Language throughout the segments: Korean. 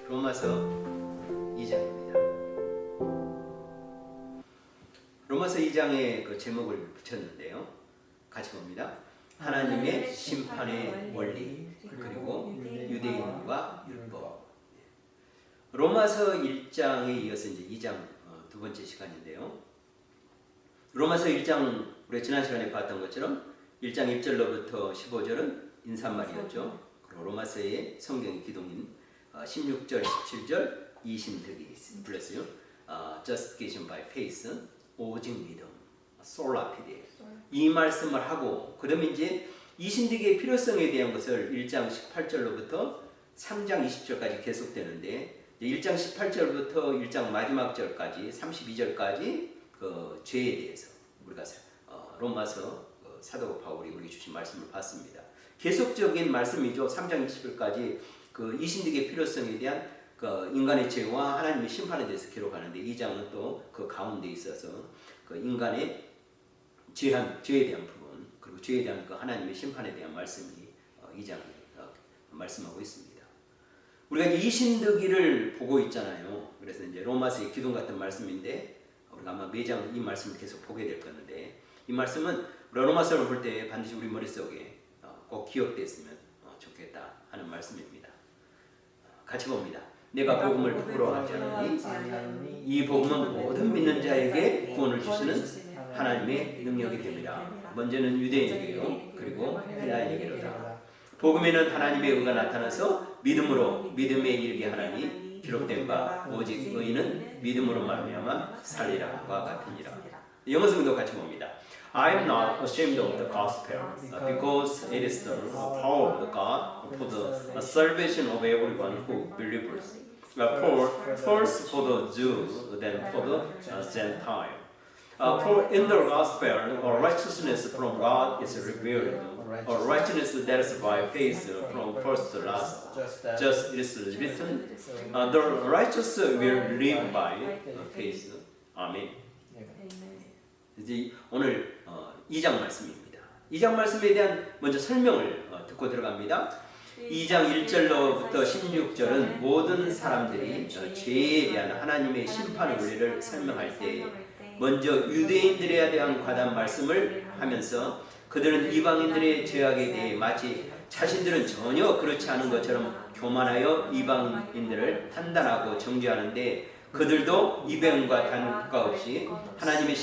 로마서 2장입니다. 로마서 2장에 그 제목을 붙였는데요. 같이 봅니다. 하나님의 심판의 원리, 그리고 유대인과 율법. 로마서 1장에 이어서 이제 2장 두 번째 시간인데요. 로마서 1장 우리가 지난 시간에 봤던 것처럼 1장 1절로부터 15절은 인사말이었죠. 그리고 로마서의 성경의 기동인 16절, 17절 이신득이 불렀어요. Justification by faith, 오직 믿음, sola fide. 이 말씀을 하고 그러면 이제 이신득의 필요성에 대한 것을 1장 18절로부터 3장 20절까지 계속되는데 1장 18절부터 1장 마지막 절까지 32절까지 그 죄에 대해서 우리가 로마서 사도 바울이 우리에게 주신 말씀을 봤습니다. 계속적인 말씀이죠. 3장 20절까지 그 이신득의 필요성에 대한 그 인간의 죄와 하나님의 심판에 대해서 기록하는데 2장은 또 그 가운데 있어서 그 인간의 죄에 대한 부분 그리고 죄에 대한 그 하나님의 심판에 대한 말씀이 2장에 말씀하고 있습니다. 우리가 이신득이를 보고 있잖아요. 그래서 이제 로마서의 기둥 같은 말씀인데 우리가 아마 매장 이 말씀을 계속 보게 될 건데 이 말씀은 우리가 로마서를 볼 때 반드시 우리 머릿속에 꼭 기억됐으면 좋겠다 하는 말씀입니다. 같이 봅니다. 내가 복음을 부끄러워하지 않으니 이 복음은 모든 믿는 자에게 구원을 주시는 하나님의 능력이 됩니다. 먼저는 유대인에게요. 그리고 헬라인에게로다. 복음에는 하나님의 의가 나타나서 믿음으로 믿음에 이르게 하나니 기록된 바 오직 의인은 믿음으로 말미암아 살리라와 같으니라. 영어 성경도 같이 봅니다. I am not ashamed of the gospel because it is the power of God for the salvation of everyone who believes. First for the Jew, then for the Gentile. For in the gospel, righteousness from God is revealed. Righteousness that is by faith from first to last. Just it is written, the righteous will live by faith. 아멘. 이제 오늘 2장 말씀입니다. 2장 말씀에 대한 먼저 설명을 듣고 들어갑니다. 2장 1절로부터 16절은 모든 사람들이 죄에 대한 하나님의 심판의 원리를 설명할 때 먼저 유대인들에 대한 과단 말씀을 하면서 그들은 이방인들의 죄악에 대해 마치 자신들은 전혀 그렇지 않은 것처럼 교만하여 이방인들을 판단하고 정죄하는데 그들도 이변과 단가 없이 하나님의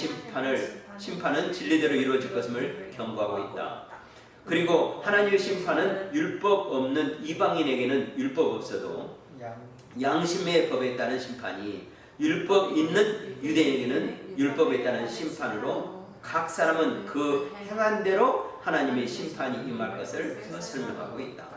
심판은 진리대로 이루어질 것임을 경고하고 있다. 그리고 하나님의 심판은 율법 없는 이방인에게는 율법 없어도 양심의 법에 따른 심판이 율법 있는 유대인에게는 율법에 따른 심판으로 각 사람은 그 행한 대로 하나님의 심판이 임할 것을 설명하고 있다.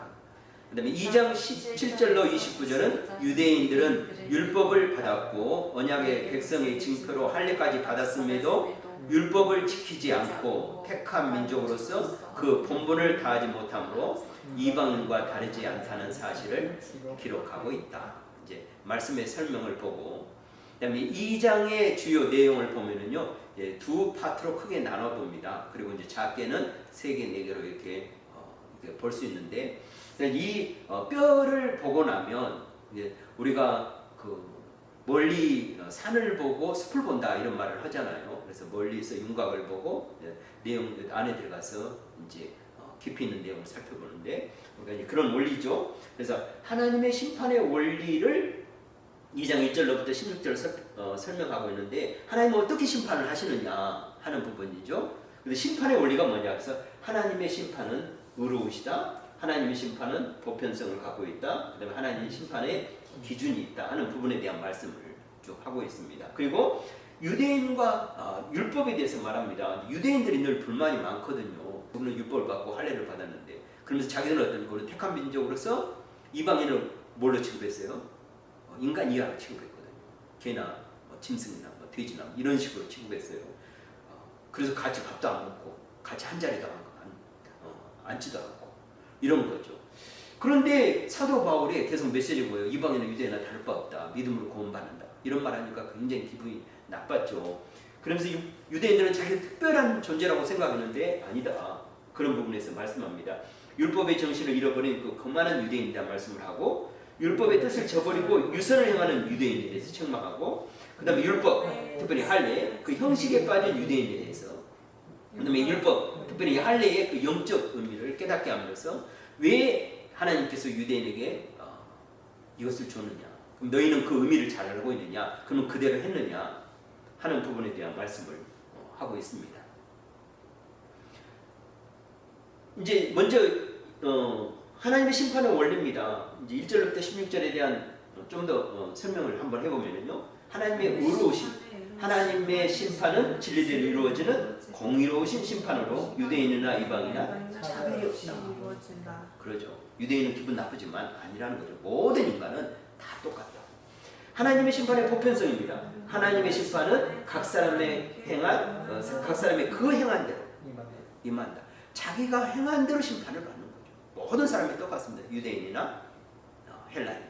그 다음에 2장 17절로 29절은 유대인들은 율법을 받았고 언약의 백성의 징표로 할례까지 받았음에도 율법을 지키지 않고 택한 민족으로서 그 본분을 다하지 못함으로 이방인과 다르지 않다는 사실을 기록하고 있다. 이제 말씀의 설명을 보고 그다음에 2장의 주요 내용을 보면은요 두 파트로 크게 나눠 봅니다. 그리고 이제 작게는 3개, 4개로 이렇게 볼 수 있는데 이 뼈를 보고 나면 이제 우리가 그 멀리 산을 보고 숲을 본다 이런 말을 하잖아요. 그래서 멀리서 윤곽을 보고 내용 안에 들어가서 이제 깊이 있는 내용을 살펴보는데 우리가 이제 그런 원리죠. 그래서 하나님의 심판의 원리를 2장 1절로부터 16절 설명하고 있는데 하나님은 어떻게 심판을 하시느냐 하는 부분이죠. 근데 심판의 원리가 뭐냐? 그래서 하나님의 심판은 의로우시다. 하나님의 심판은 보편성을 갖고 있다. 그다음에 하나님의 심판에 기준이 있다 하는 부분에 대한 말씀을 쭉 하고 있습니다. 그리고 유대인과 율법에 대해서 말합니다. 유대인들이 늘 불만이 많거든요. 우리는 율법을 받고 할례를 받았는데 그러면서 자기들은 어떤 그런 택한 민족으로서 이방인을 뭘로 취급했어요? 인간 이하로 취급했거든요. 개나 짐승이나 돼지나 이런 식으로 취급했어요. 그래서 같이 밥도 안 먹고 같이 한 자리도 앉지도 않고 이런 거죠. 그런데 사도 바울이 계속 메시지 뭐예요? 이방인은 유대인이나 다를 바 없다. 믿음으로 구원받는다. 이런 말 하니까 굉장히 기분이 나빴죠. 그러면서 유대인들은 자기 특별한 존재라고 생각했는데 아니다. 그런 부분에서 말씀합니다. 율법의 정신을 잃어버린 그 거만한 유대인이다 말씀을 하고 율법의 뜻을 저버리고 유선을 행하는 유대인에 대해서 책망하고, 그 다음에 율법, 특별히 할례, 그 형식에 빠진 유대인에 대해서, 그 다음에 율법, 특별히 할례의 그 영적 의미를 깨닫게 함으로써 왜 하나님께서 유대인에게 이것을 줬느냐, 그럼 너희는 그 의미를 잘 알고 있느냐, 그러면 그대로 했느냐 하는 부분에 대한 말씀을 하고 있습니다. 이제 먼저 하나님의 심판의 원리입니다. 이제 1절부터 16절에 대한 좀 더 설명을 한번 해보면요, 하나님의 의로우심, 하나님의 심판은 진리대로 이루어지는 공의로우신 심판으로 유대인이나 이방이나 차별이 없다. 그러죠. 유대인은 기분 나쁘지만 아니라는 거죠. 모든 인간은 다 똑같다. 하나님의 심판의 보편성입니다. 하나님의 심판은 각 사람의 행한 각 사람의 그 행한 대로 임한다. 자기가 행한 대로 심판을 받는 거죠. 모든 사람이 똑같습니다. 유대인이나 헬라인이나.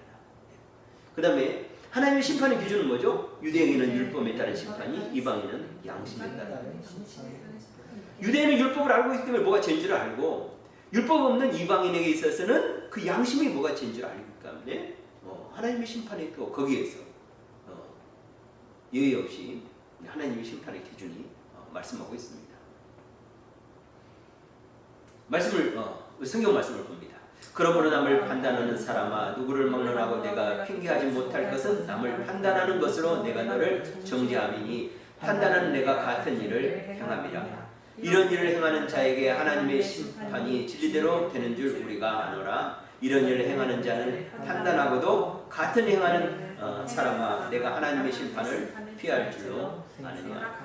그 다음에 하나님의 심판의 기준은 뭐죠? 유대인은 율법에 따른 심판이, 이방인은 양심에 따른 심판이. 유대인은 율법을 알고 있기 때문에 뭐가 죄인 줄 알고, 율법 없는 이방인에게 있어서는 그 양심이 뭐가 죄인 줄 알기 때문에 하나님의 심판이 또 거기에서 예의 없이 하나님의 심판의 기준이 말씀하고 있습니다. 성경 말씀을 봅니다. 그러므로 남을 판단하는 사람아, 누구를 막론하고 내가 핑계하지 못할 것은 남을 판단하는 것으로 내가 너를 정죄함이니 판단하는 내가 같은 일을 행함이라. 이런 일을 행하는 자에게 하나님의 심판이 진리대로 되는 줄 우리가 아노라. 이런 일을 행하는 자는 판단하고도 같은 행하는 사람아, 내가 하나님의 심판을 피할 줄로 아느냐.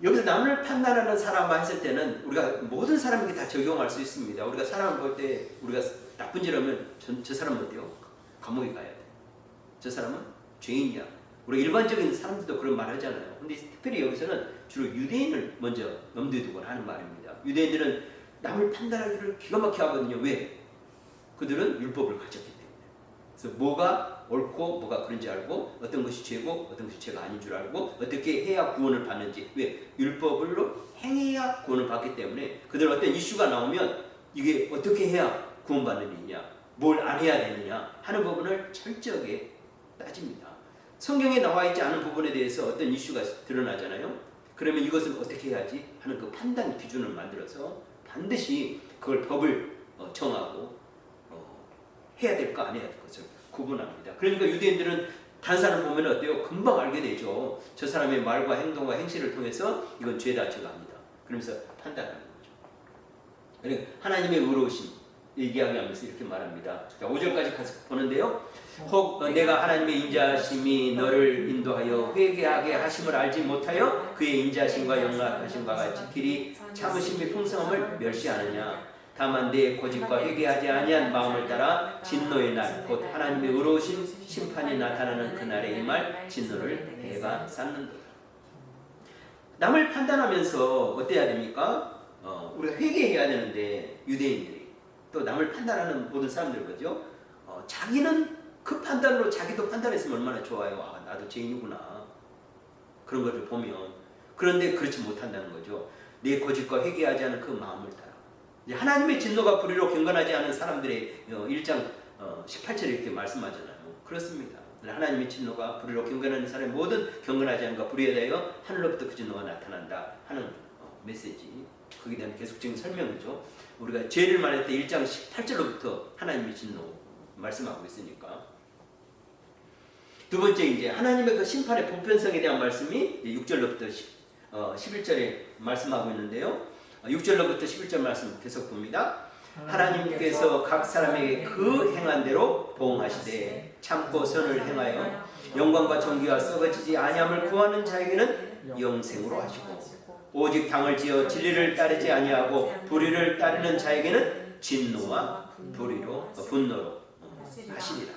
여기서 남을 판단하는 사람만 했을 때는 우리가 모든 사람에게 다 적용할 수 있습니다. 우리가 사람을 볼 때 우리가 나쁜 짓을 하면 저 사람은 어때요? 감옥에 가야 돼. 저 사람은 죄인이야. 우리가 일반적인 사람들도 그런 말 하잖아요. 근데 특별히 여기서는 주로 유대인을 먼저 염두에 두고 하는 말입니다. 유대인들은 남을 판단하기를 기가 막히게 하거든요. 왜? 그들은 율법을 가졌기 때문에. 그래서 뭐가 옳고 뭐가 그런지 알고, 어떤 것이 죄고 어떤 것이 죄가 아닌 줄 알고, 어떻게 해야 구원을 받는지, 왜? 율법으로 행해야 구원을 받기 때문에 그들 어떤 이슈가 나오면 이게 어떻게 해야 구원받는 일이냐, 뭘 안 해야 되느냐 하는 부분을 철저하게 따집니다. 성경에 나와 있지 않은 부분에 대해서 어떤 이슈가 드러나잖아요. 그러면 이것을 어떻게 해야지 하는 그 판단 기준을 만들어서 반드시 그걸 법을 정하고 해야 될 거 안 해야 될 것을 구분합니다. 그러니까 유대인들은 다른 사람을 보면 어때요? 금방 알게 되죠. 저 사람의 말과 행동과 행실을 통해서 이건 죄다 죄가 아니다. 그러면서 판단하는 거죠. 그러니까 하나님의 의로우심 얘기하면서 이렇게 말합니다. 자, 5절까지 가서 보는데요. 혹 내가 하나님의 인자하심이 너를 인도하여 회개하게 하심을 알지 못하여 그의 인자하심과 영락하심과 같이 길이 참으심이 풍성함을 멸시하느냐. 다만 내 고집과 회개하지 아니한 마음을 따라 진노의 날, 곧 하나님의 의로우신 심판이 나타나는 그날에 임할 진노를 내가 쌓는도다. 남을 판단하면서 어때야 됩니까? 우리가 회개해야 되는데, 유대인들이 또 남을 판단하는 모든 사람들 거죠. 자기는 그 판단으로 자기도 판단했으면 얼마나 좋아요. 아, 나도 죄인이구나. 그런 것을 보면. 그런데 그렇지 못한다는 거죠. 내 고집과 회개하지 않은 그 마음을 따라. 하나님의 진노가 불의로 경건하지 않은 사람들의 1장 18절에 이렇게 말씀하잖아요. 그렇습니다. 하나님의 진노가 불의로 경건하는 사람의 모든 경건하지 않은 것 불의에 대하여 하늘로부터 그 진노가 나타난다 하는 메시지. 거기에 대한 계속적인 설명이죠. 우리가 죄를 말할 때 1장 18절로부터 하나님의 진노 말씀하고 있으니까. 두 번째, 이제 하나님의 그 심판의 보편성에 대한 말씀이 6절로부터 11절에 말씀하고 있는데요. 6절로부터 11절 말씀 계속 봅니다. 하나님께서 각 사람에게 그 행한 대로 보응하시되 참고 선을 행하여 영광과 존귀와 썩어지지 아니함을 구하는 자에게는 영생으로 하시고, 오직 당을 지어 진리를 따르지 아니하고 불의를 따르는 자에게는 진노와 분노로 하시리라.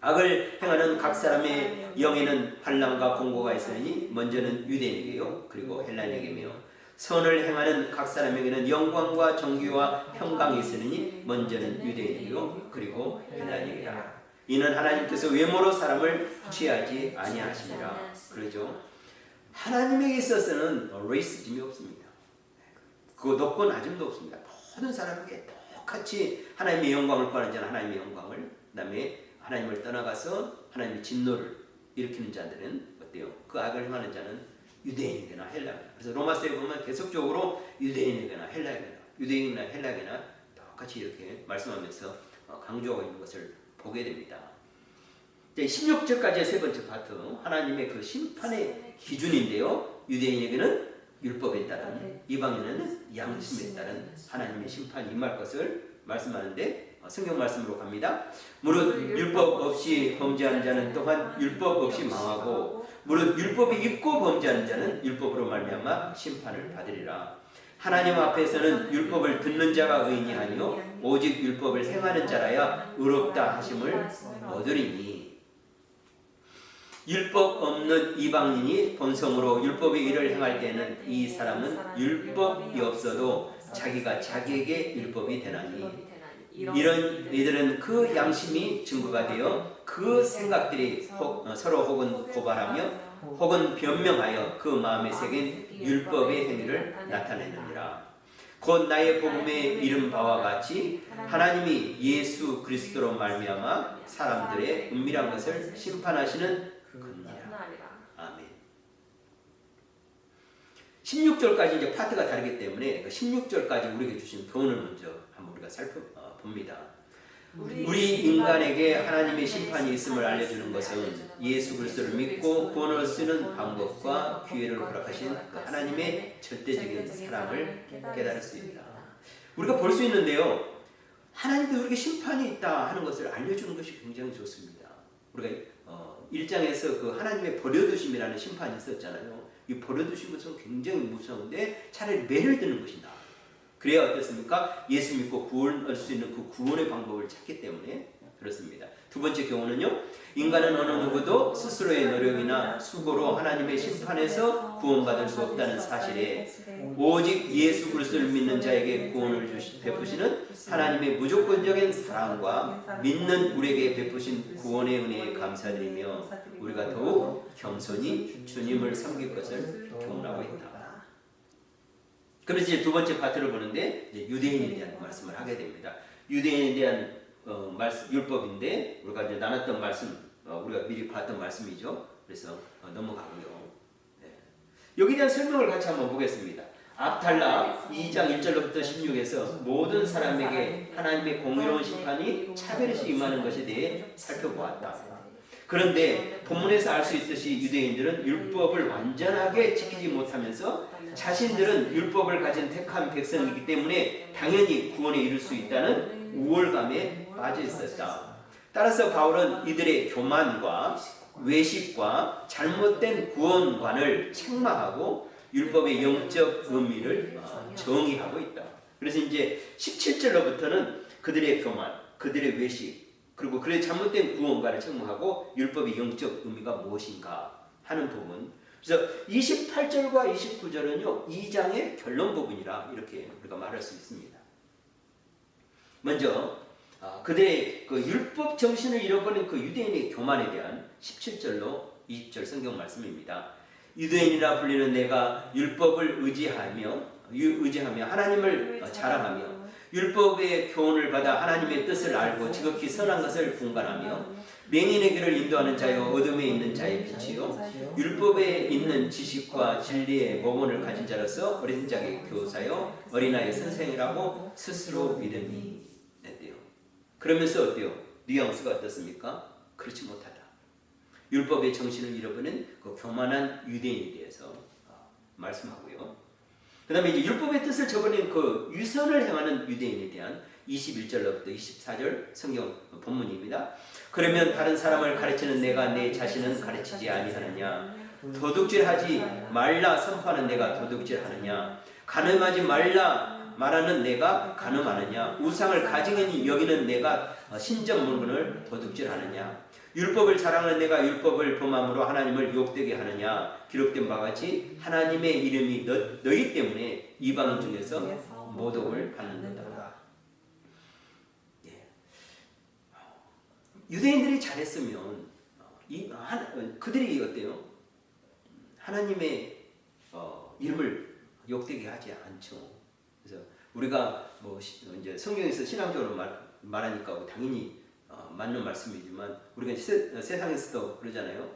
악을 행하는 각 사람의 영에는 환난과 공고가 있으니 먼저는 유대인에게요, 그리고 헬라인에게며, 선을 행하는 각 사람에게는 영광과 존귀와 평강이 있으니 먼저는 유대인이요 그리고 헬라인이라. 이는 하나님께서 외모로 사람을 취하지 아니하시니라. 그러죠. 하나님에게 있어서는 레이시즘이 없습니다. 그 높고 낮음도 없습니다. 모든 사람에게 똑같이 하나님의 영광을 구하는 자는 하나님의 영광을, 그다음에 하나님을 떠나가서 하나님의 진노를 일으키는 자들은 어때요? 그 악을 행하는 자는 유대인에게나 헬라에게나. 그래서 로마서에 보면 계속적으로 유대인에게나 헬라에게나, 유대인이나 헬라에게나 똑같이 이렇게 말씀하면서 강조하고 있는 것을 보게 됩니다. 16절까지의 세 번째 파트, 하나님의 그 심판의 기준인데요. 유대인에게는 율법에 따른, 이방인에는 양심에 따른 하나님의 심판이 임할 것을 말씀하는데, 성경 말씀으로 갑니다. 무릇 율법 없이 범죄하는 자는 또한 율법 없이 망하고, 무릇 율법이 있고 범죄하는 자는 율법으로 말미암아 심판을 받으리라. 하나님 앞에서는 율법을 듣는 자가 의인이 아니요 오직 율법을 행하는 자라야 의롭다 하심을 얻으리니. 율법 없는 이방인이 본성으로 율법의 일을 행할 때는 이 사람은 율법이 없어도 자기가 자기에게 율법이 되나니, 이런 이들은 그 양심이 증거가 되어 그 생각들이 서로 혹은 고발하며 혹은 변명하여 그 마음에 새긴 율법의 행위를 나타내느니라. 곧 나의 복음에 이른 바와 같이 하나님이 예수 그리스도로 말미암아 사람들의 은밀한 것을 심판하시는 그니라. 아멘. 16절까지 이제 파트가 다르기 때문에 16절까지 우리에게 주신 교훈을 먼저 한번 우리가 살펴봅니다. 우리 인간에게 하나님의 심판이 있음을 알려주는 것은 예수 그리스도를 믿고 구원을 쓰는 방법과 기회를 허락하신 그 하나님의 절대적인 사랑을 깨달을 수 있다. 우리가 볼 수 있는데요, 하나님도 우리에게 심판이 있다 하는 것을 알려주는 것이 굉장히 좋습니다. 우리가 1장에서 그 하나님의 버려두심이라는 심판이 있었잖아요. 이 버려두신 것은 굉장히 무서운데 차라리 매를 드는 것이다. 그래야 어떻습니까? 예수 믿고 구원할 수 있는 그 구원의 방법을 찾기 때문에 그렇습니다. 두 번째 경우는요, 인간은 어느 누구도 스스로의 노력이나 수고로 하나님의 심판에서 구원받을 수 없다는 사실에 오직 예수 그리스도를 믿는 자에게 구원을 베푸시는 하나님의 무조건적인 사랑과 믿는 우리에게 베푸신 구원의 은혜에 감사드리며 우리가 더욱 겸손히 주님을 섬길 것을 교훈하고 있다. 그래서 이제 두 번째 파트를 보는데 유대인에 대한 말씀을 하게 됩니다. 유대인에 대한 율법인데 우리가 이제 나눴던 말씀, 우리가 미리 봤던 말씀이죠. 그래서 넘어가고요. 네. 여기에 대한 설명을 같이 한번 보겠습니다. 압달라 2장 1절부터 16에서 모든 사람에게 하나님의 공의로운 심판이 차별없이 임하는 것에 대해 살펴보았다. 그런데 본문에서 알 수 있듯이 유대인들은 율법을 완전하게 지키지 못하면서 자신들은 율법을 가진 택한 백성이기 때문에 당연히 구원에 이를 수 있다는 우월감에 빠져 있었다. 따라서 바울은 이들의 교만과 외식과 잘못된 구원관을 책망하고 율법의 영적 의미를 정의하고 있다. 그래서 이제 17절로부터는 그들의 교만, 그들의 외식, 그리고 그들의 잘못된 구원관을 책망하고 율법의 영적 의미가 무엇인가 하는 부분. 그래서 28절과 29절은요 2장의 결론 부분이라 이렇게 우리가 말할 수 있습니다. 먼저 그들의 그 율법 정신을 잃어버린 그 유대인의 교만에 대한 17절로 20절 성경 말씀입니다. 유대인이라 불리는 내가 율법을 의지하며 하나님을 자랑하며 율법의 교훈을 받아 하나님의 뜻을 알고 지극히 선한 것을 분간하며 맹인의 길을 인도하는 자여 어둠에 있는 자의 빛이요 율법에 있는 지식과 진리의 모본을 가진 자로서 어린 자에게 교사요 어린아이의 선생이라고 스스로 믿으니. 어때요? 그러면서 어때요? 뉘앙스가 어떻습니까? 그렇지 못하다. 율법의 정신을 잃어버린 그 교만한 유대인에 대해서 말씀하고요. 그 다음에 이제 율법의 뜻을 저버린 그 유선을 행하는 유대인에 대한 21절로부터 24절 성경 본문입니다. 그러면 다른 사람을 가르치는 내가 내 자신은 가르치지 아니하느냐? 도둑질하지 말라 선포하는 내가 도둑질하느냐? 가늠하지 말라 말하는 내가 가늠하느냐? 우상을 가증히 여기는 내가 신전 물건을 도둑질하느냐? 율법을 자랑하는 내가 율법을 범함으로 하나님을 욕되게 하느냐? 기록된 바와 같이 하나님의 이름이 너희 때문에 이방인 중에서 모독을 받는다. 예. 유대인들이 잘했으면 그들이 어때요? 하나님의 이름을 욕되게 하지 않죠. 그래서 우리가 뭐 이제 성경에서 신앙적으로 말하니까 당연히 맞는 말씀이지만 우리가 세상에서도 그러잖아요.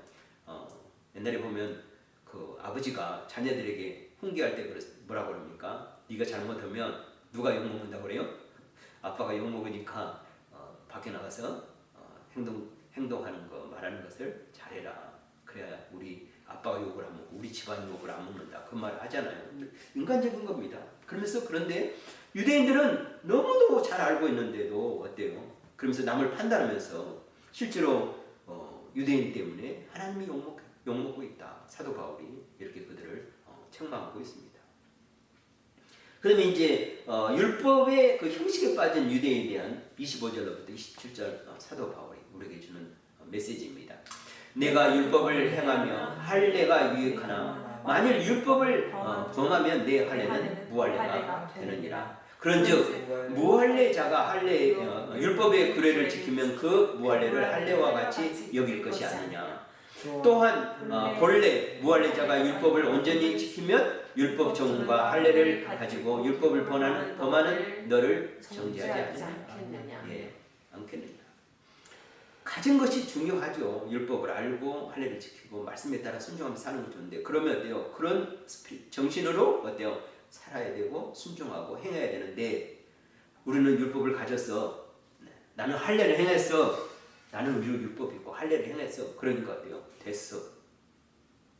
옛날에 보면 그 아버지가 자녀들에게 훈계할 때 뭐라고 그럽니까? 네가 잘못하면 누가 욕먹는다고 그래요? 아빠가 욕먹으니까 밖에 나가서 행동하는 거 말하는 것을 잘해라. 그래야 우리 아빠가 욕을 안 먹고 우리 집안 욕을 안 먹는다. 그 말을 하잖아요. 인간적인 겁니다. 그런데 유대인들은 너무도 잘 알고 있는데도 어때요? 그러면서 남을 판단하면서 실제로 유대인 때문에 하나님이 욕먹고 있다. 사도 바울이 이렇게 그들을 책망하고 있습니다. 그러면 이제 율법의 그 형식에 빠진 유대인에 대한 25절로부터 27절 사도 바울이 우리에게 주는 메시지입니다. 내가 율법을 행하며 할례가 유익하나 만일 율법을 범하면 내 할례는 무할례가 되느니라. 그런즉 무할례자가 율법의 규례를 지키면 그 무할례를 할례와 같이 여길 것이 아니냐. 또한 본래 무할례자가 율법을 온전히 지키면 율법 정과 할례를 가지고 율법을 범하는 너를 정죄하지 않겠느냐. 예, 않겠느냐. 가진 것이 중요하죠. 율법을 알고 할례를 지키고 말씀에 따라 순종하면서 사는 게 좋은데 그러면 어때요? 그런 정신으로 어때요? 살아야 되고 순종하고 행해야 되는데 우리는 율법을 가져서 나는 할례를 행했어. 나는 율법이 있고 할례를 행했어. 그러니까 어때요? 됐어.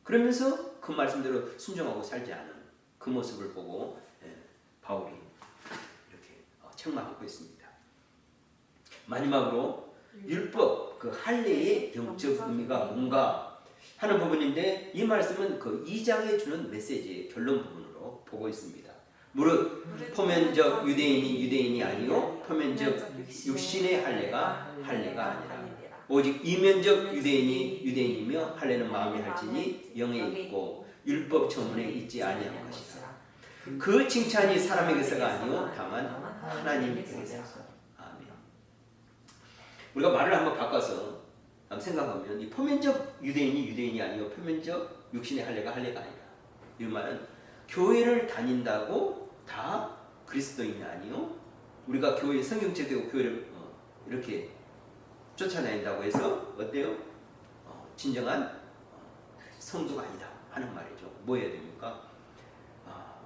그러면서 그 말씀대로 순종하고 살지 않은 그 모습을 보고 바울이 이렇게 책망하고 있습니다. 마지막으로 율법, 그 할례의 영적 의미가 뭔가 하는 부분인데 이 말씀은 그 2장에 주는 메시지의 결론 부분으로 보고 있습니다. 무릇 표면적 유대인이 아니요 표면적 육신의 할례가 아니라 오직 이면적 유대인이며 할례는 마음에 할지니 영에 있고 율법 처문에 있지 아니한 것이다. 그 칭찬이 사람에게서가 아니요 다만 하나님께서. 아멘. 우리가 말을 한번 바꿔서 생각하면 이 표면적 유대인이 아니요 표면적 육신의 할례가 아니라 이 말은 교회를 다닌다고 다 그리스도인이 아니요 우리가 교회 성경책되고 교회를 이렇게 쫓아낸다고 해서 어때요? 진정한 성도가 아니다 하는 말이죠. 뭐 해야 됩니까?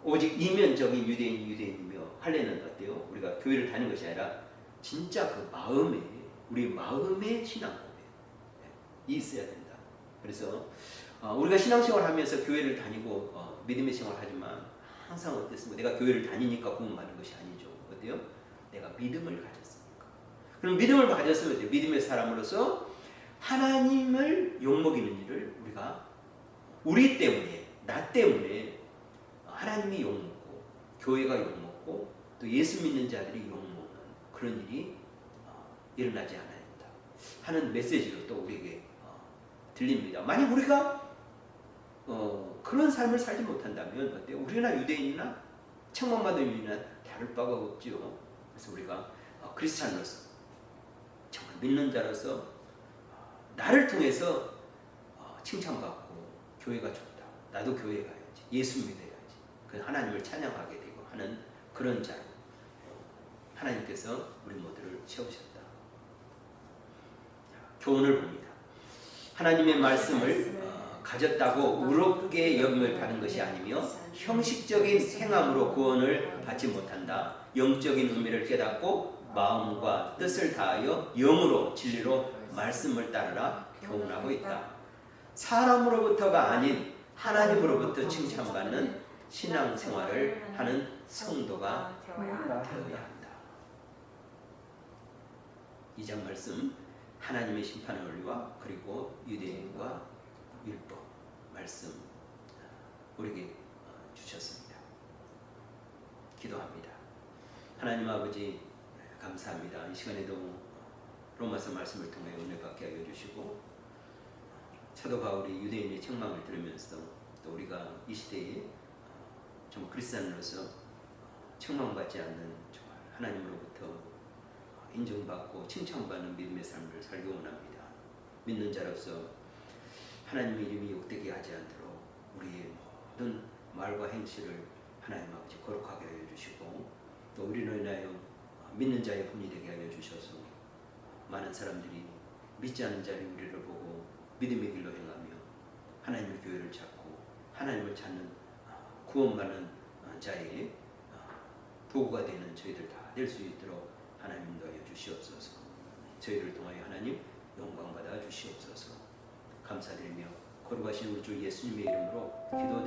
오직 이면적인 유대인이며 할례는 어때요? 우리가 교회를 다니는 것이 아니라 진짜 그 우리 마음의 신앙 고백이 있어야 된다. 그래서 우리가 신앙생활 하면서 교회를 다니고 믿음의 생활을 하지만 항상 어땠습니까? 내가 교회를 다니니까 구원받는 것이 아니죠. 어때요? 내가 믿음을 가졌으니까. 그럼 믿음을 가졌으면 어때요? 믿음의 사람으로서 하나님을 욕먹이는 일을 우리가 우리 때문에 나 때문에 하나님이 욕먹고 교회가 욕먹고 또 예수 믿는 자들이 욕먹는 그런 일이 일어나지 않아야 된다 하는 메시지로 또 우리에게 들립니다. 만약 우리가 그런 삶을 살지 못한다면 어때요? 우리나 유대인이나 책망받은 유대인이나 다를 바가 없죠. 그래서 우리가 크리스찬으로서 정말 믿는 자로서 나를 통해서 칭찬받고 교회가 좋다. 나도 교회 가야지. 예수 믿어야지. 그 하나님을 찬양하게 되고 하는 그런 자로 하나님께서 우리 모두를 세우셨다. 교훈을 봅니다. 하나님의 말씀을 가졌다고 의롭게 여김을 받은 것이 아니며 형식적인 행함으로 구원을 받지 못한다. 영적인 의미를 깨닫고 마음과 뜻을 다하여 영으로 진리로 말씀을 따르라 교훈하고 있다. 사람으로부터가 아닌 하나님으로부터 칭찬받는 신앙생활을 하는 성도가 되어야 한다. 2장 말씀 하나님의 심판의 원리와 그리고 유대인과 율법 말씀 우리에게 주셨습니다. 기도합니다. 하나님 아버지 감사합니다. 이 시간에도 로마서 말씀을 통해 은혜 받게 하여 주시고 사도 바울이 유대인의 책망을 들으면서 또 우리가 이 시대에 정말 그리스도인으로서 책망받지 않는 정말 하나님으로부터 인정받고 칭찬받는 믿음의 삶을 살기 원합니다. 믿는 자로서 하나님의 이름이 욕되게 하지 않도록 우리의 모든 말과 행실을 하나님 아버지 거룩하게 하여 주시고 또 우리로 인하여 믿는 자의 본이 되게 하여 주셔서 많은 사람들이 믿지 않는 자를 우리를 보고 믿음의 길로 행하며 하나님의 교회를 찾고 하나님을 찾는 구원받는 자의 도구가 되는 저희들 다 될 수 있도록 하나님 인도하여 주시옵소서. 저희를 통하여 하나님 영광 받아 주시옵소서. 감사드리며 거룩하신 우리 주 예수님의 이름으로 기도